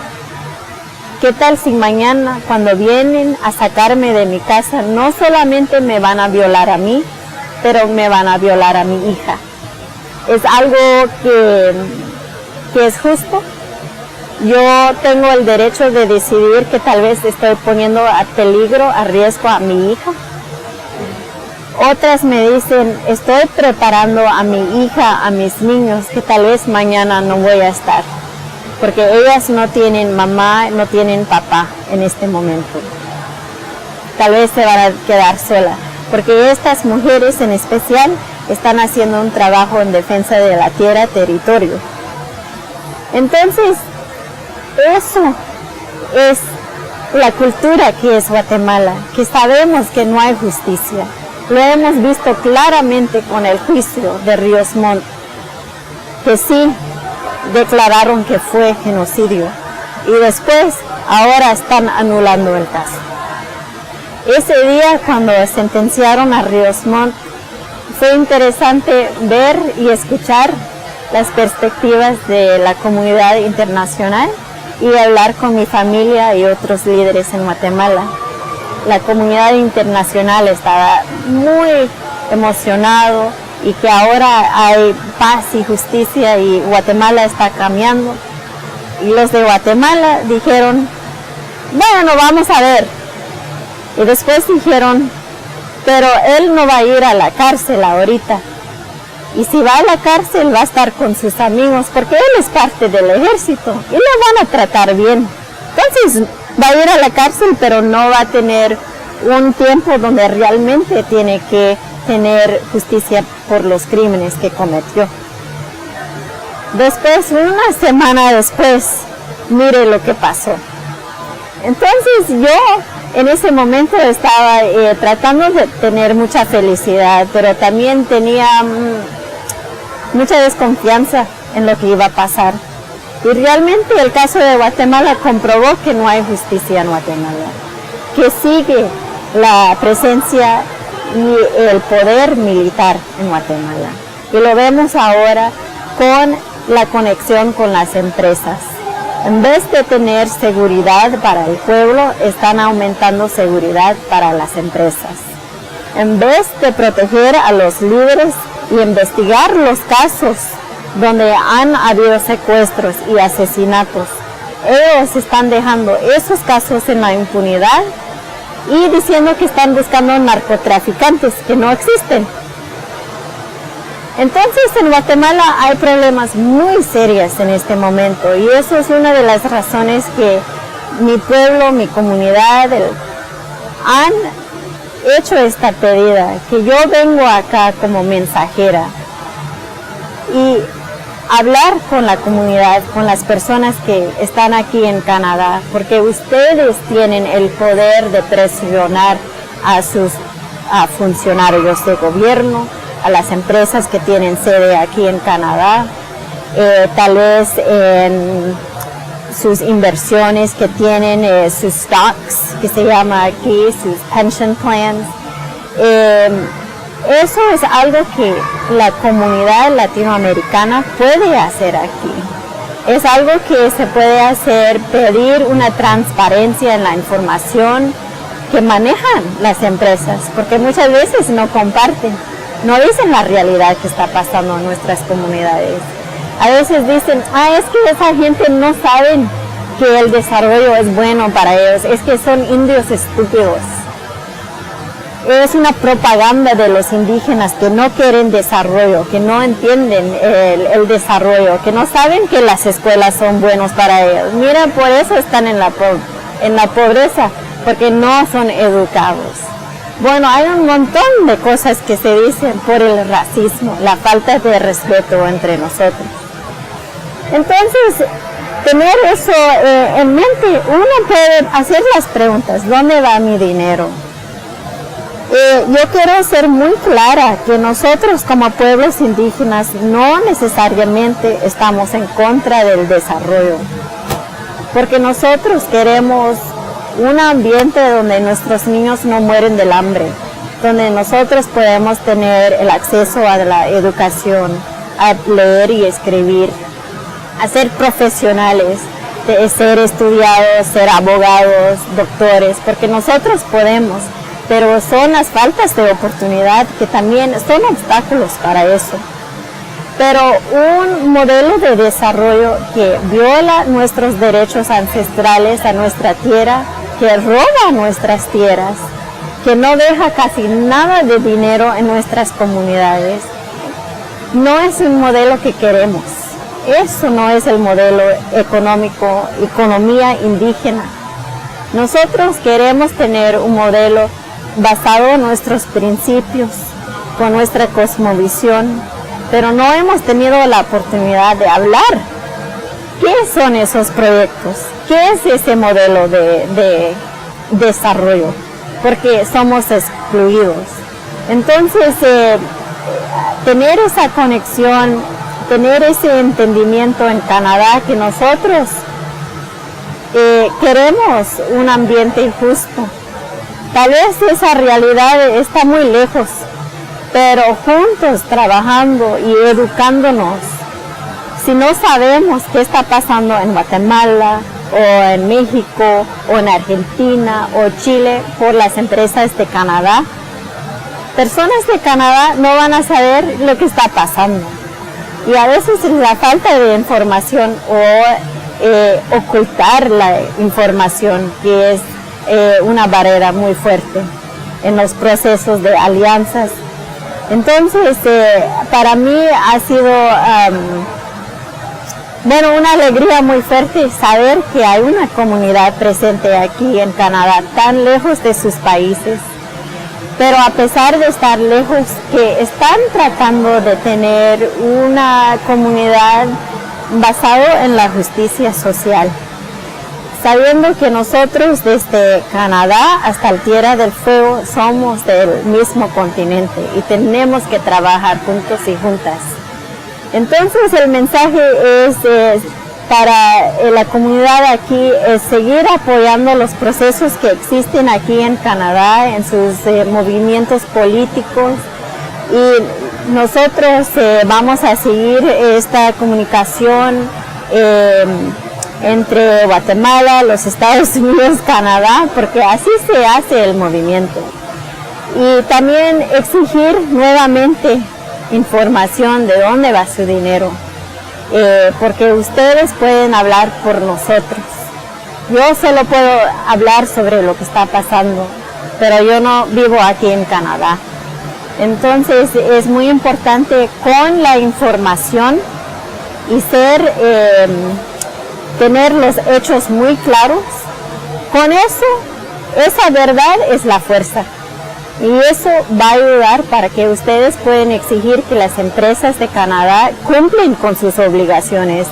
¿Qué tal si mañana cuando vienen a sacarme de mi casa no solamente me van a violar a mí, pero me van a violar a mi hija? ¿Es algo que es justo? Yo tengo el derecho de decidir que tal vez estoy poniendo a peligro, a riesgo a mi hija. Otras me dicen, estoy preparando a mi hija, a mis niños, que tal vez mañana no voy a estar, porque ellas no tienen mamá, no tienen papá en este momento. Tal vez se van a quedar solas, porque estas mujeres en especial están haciendo un trabajo en defensa de la tierra, territorio. Entonces, eso es la cultura que es Guatemala, que sabemos que no hay justicia. Lo hemos visto claramente con el juicio de Ríos Montt, que sí declararon que fue genocidio y después ahora están anulando el caso. Ese día cuando sentenciaron a Ríos Montt fue interesante ver y escuchar las perspectivas de la comunidad internacional y hablar con mi familia y otros líderes en Guatemala. La comunidad internacional estaba muy emocionado y que ahora hay paz y justicia y Guatemala está cambiando. Y los de Guatemala dijeron, bueno, vamos a ver. Y después dijeron, pero él no va a ir a la cárcel ahorita. Y si va a la cárcel va a estar con sus amigos porque él es parte del ejército y lo van a tratar bien. Entonces va a ir a la cárcel pero no va a tener un tiempo donde realmente tiene que tener justicia por los crímenes que cometió. Después, una semana después, mire lo que pasó. Entonces yo en ese momento estaba tratando de tener mucha felicidad, pero también tenía mucha desconfianza en lo que iba a pasar. Y realmente el caso de Guatemala comprobó que no hay justicia en Guatemala, que sigue la presencia y el poder militar en Guatemala. Y lo vemos ahora con la conexión con las empresas. En vez de tener seguridad para el pueblo, están aumentando seguridad para las empresas. En vez de proteger a los líderes y investigar los casos donde han habido secuestros y asesinatos, ellos están dejando esos casos en la impunidad y diciendo que están buscando narcotraficantes que no existen. Entonces en Guatemala hay problemas muy serios en este momento y eso es una de las razones que mi pueblo, mi comunidad han hecho esta pedida, que yo vengo acá como mensajera y hablar con la comunidad, con las personas que están aquí en Canadá, porque ustedes tienen el poder de presionar a sus funcionarios de gobierno, a las empresas que tienen sede aquí en Canadá, tal vez en sus inversiones que tienen, sus stocks, que se llama aquí, sus pension plans. Eso es algo que la comunidad latinoamericana puede hacer aquí. Es algo que se puede hacer, pedir una transparencia en la información que manejan las empresas, porque muchas veces no comparten, no dicen la realidad que está pasando en nuestras comunidades. A veces dicen, es que esa gente no saben que el desarrollo es bueno para ellos, es que son indios estúpidos. Es una propaganda de los indígenas que no quieren desarrollo, que no entienden el desarrollo, que no saben que las escuelas son buenos para ellos. Mira, por eso están en la pobreza, porque no son educados. Bueno, hay un montón de cosas que se dicen por el racismo, la falta de respeto entre nosotros. Entonces, tener eso en mente, uno puede hacer las preguntas, ¿dónde va mi dinero? Yo quiero ser muy clara que nosotros como pueblos indígenas no necesariamente estamos en contra del desarrollo, porque nosotros queremos un ambiente donde nuestros niños no mueren del hambre, donde nosotros podemos tener el acceso a la educación, a leer y escribir, a ser profesionales, de ser estudiados, ser abogados, doctores, porque nosotros podemos, pero son las faltas de oportunidad que también son obstáculos para eso. Pero un modelo de desarrollo que viola nuestros derechos ancestrales a nuestra tierra, que roba nuestras tierras, que no deja casi nada de dinero en nuestras comunidades, no es un modelo que queremos. Eso no es el modelo económico, economía indígena. Nosotros queremos tener un modelo basado en nuestros principios, con nuestra cosmovisión, pero no hemos tenido la oportunidad de hablar. ¿Qué son esos proyectos? ¿Qué qué es ese modelo de desarrollo, porque somos excluidos. Entonces, tener esa conexión, tener ese entendimiento en Canadá que nosotros queremos un ambiente justo. Tal vez esa realidad está muy lejos, pero juntos trabajando y educándonos, si no sabemos qué está pasando en Guatemala o en México o en Argentina o Chile por las empresas de Canadá, personas de Canadá no van a saber lo que está pasando. Y a veces la falta de información o ocultar la información, que es una barrera muy fuerte en los procesos de alianzas. Entonces, para mí ha sido una alegría muy fuerte saber que hay una comunidad presente aquí en Canadá, tan lejos de sus países, pero a pesar de estar lejos, que están tratando de tener una comunidad basada en la justicia social, sabiendo que nosotros desde Canadá hasta la Tierra del Fuego somos del mismo continente y tenemos que trabajar juntos y juntas. Entonces el mensaje es para la comunidad aquí, es seguir apoyando los procesos que existen aquí en Canadá, en sus movimientos políticos, y nosotros vamos a seguir esta comunicación entre Guatemala, los Estados Unidos, Canadá, porque así se hace el movimiento. Y también exigir nuevamente información de dónde va su dinero, porque ustedes pueden hablar por nosotros. Yo solo puedo hablar sobre lo que está pasando, pero yo no vivo aquí en Canadá. Entonces es muy importante con la información y tener los hechos muy claros. Con eso, esa verdad es la fuerza. Y eso va a ayudar para que ustedes puedan exigir que las empresas de Canadá cumplen con sus obligaciones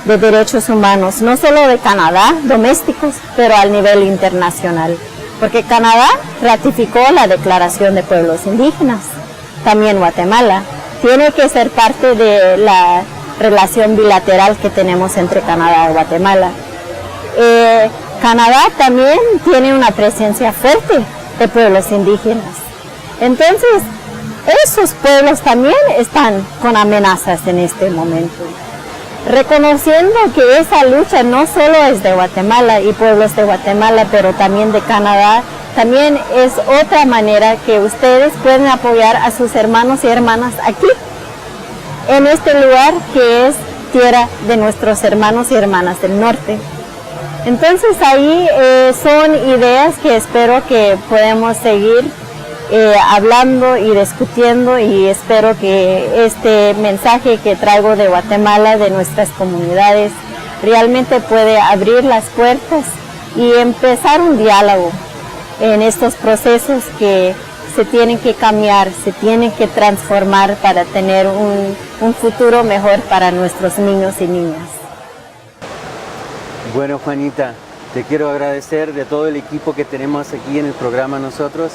de derechos humanos, no solo de Canadá, domésticos, pero al nivel internacional. Porque Canadá ratificó la Declaración de Pueblos Indígenas, también Guatemala. Tiene que ser parte de la relación bilateral que tenemos entre Canadá y Guatemala. Canadá también tiene una presencia fuerte de pueblos indígenas. Entonces, esos pueblos también están con amenazas en este momento. Reconociendo que esa lucha no solo es de Guatemala y pueblos de Guatemala, pero también de Canadá, también es otra manera que ustedes pueden apoyar a sus hermanos y hermanas aquí, en este lugar que es tierra de nuestros hermanos y hermanas del norte. Entonces ahí son ideas que espero que podamos seguir hablando y discutiendo, y espero que este mensaje que traigo de Guatemala, de nuestras comunidades, realmente puede abrir las puertas y empezar un diálogo en estos procesos que se tienen que cambiar, se tienen que transformar para tener un futuro mejor para nuestros niños y niñas.
Bueno, Juanita, te quiero agradecer de todo el equipo que tenemos aquí en el programa nosotros,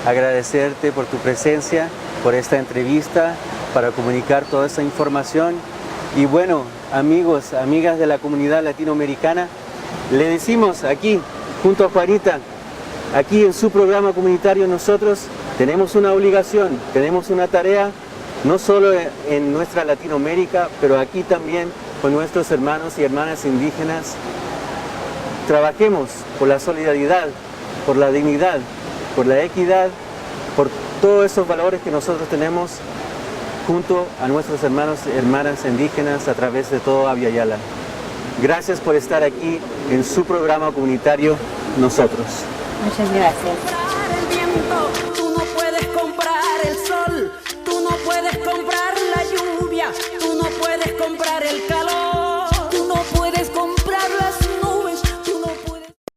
agradecerte por tu presencia, por esta entrevista, para comunicar toda esta información. Y bueno, amigos, amigas de la comunidad latinoamericana, le decimos aquí, junto a Juanita, aquí en su programa comunitario nosotros tenemos una obligación, tenemos una tarea, no solo en nuestra Latinoamérica, pero aquí también con nuestros hermanos y hermanas indígenas. Trabajemos por la solidaridad, por la dignidad, por la equidad, por todos esos valores que nosotros tenemos junto a nuestros hermanos y hermanas indígenas a través de todo Abya Yala. Gracias por estar aquí en su programa comunitario Nosotros.
Muchas gracias.